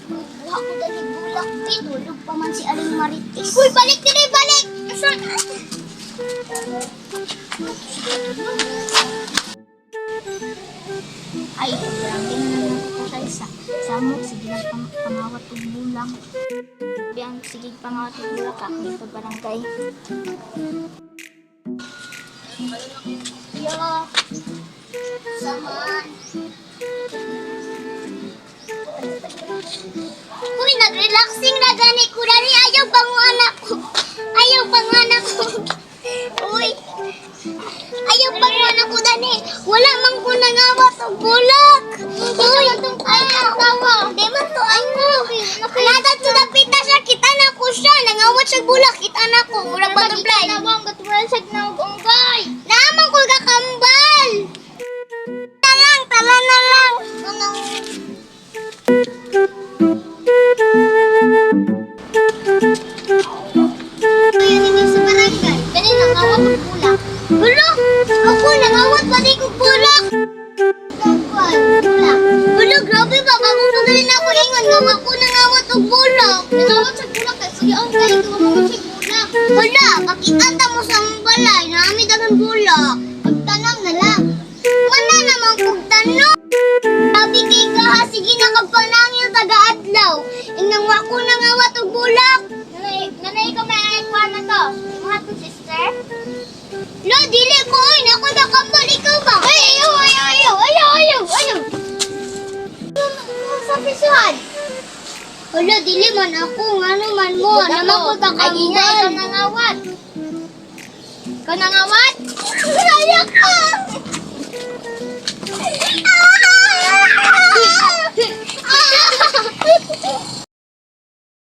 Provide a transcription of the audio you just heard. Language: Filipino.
Buha ko dali bulak, pitulog pa man si Aling Marites. Uy, balik din eh, balik! Asan? Ay, grabe na naman ako sa samok. Sige lang pangawat og bulang. Biyang sige pangawat og bulak ako dito barangay. Yo! Saman! Uy, nag-relaxing na gani ko dali. Ayaw panguanak ko. Ayaw panguanak ko. Uy! Ayaw panguanak ko dali. Wala man ko nangawat og bulak. Uy! Ay, ang tawa. Di man to ano. Nadat to napita siya. Kita na ko siya. Nangawat siya bulak. Kita na ko. Mura butterfly. Nawang katuran siya na unggay. Naman ko kakambal. Tala na lang. Anong... Ayun hindi sa barangay. Kani nangawat og bulak. Hulo! Ako nangawat ba di ko bulak? Bulak. Hulo, grabe ba? Bagong magaling ako ingon nga ako nangawat og bulak. Nangawat sa bulak kay sige ang kay ko mo sa bulak. Hala, makita mo sa balay na ami dagan bulak. Pagtanong na lang. Wala namang kog tanong. Sabi kay ka ha, sige na kagpanangil taga-adlaw. Inang ako nangawat og bulak. Nanay ko may kuha na to. Yung hatong sister? Lo, dili ko. Oy, naku nakambal. Ikaw ba? Ay, ayaw. Sa pisuhan. Hala, dili man ako. Ano man mo. Naman ko kakambal. Ikaw nangawat. Ikaw nangawat? Ayaw ka!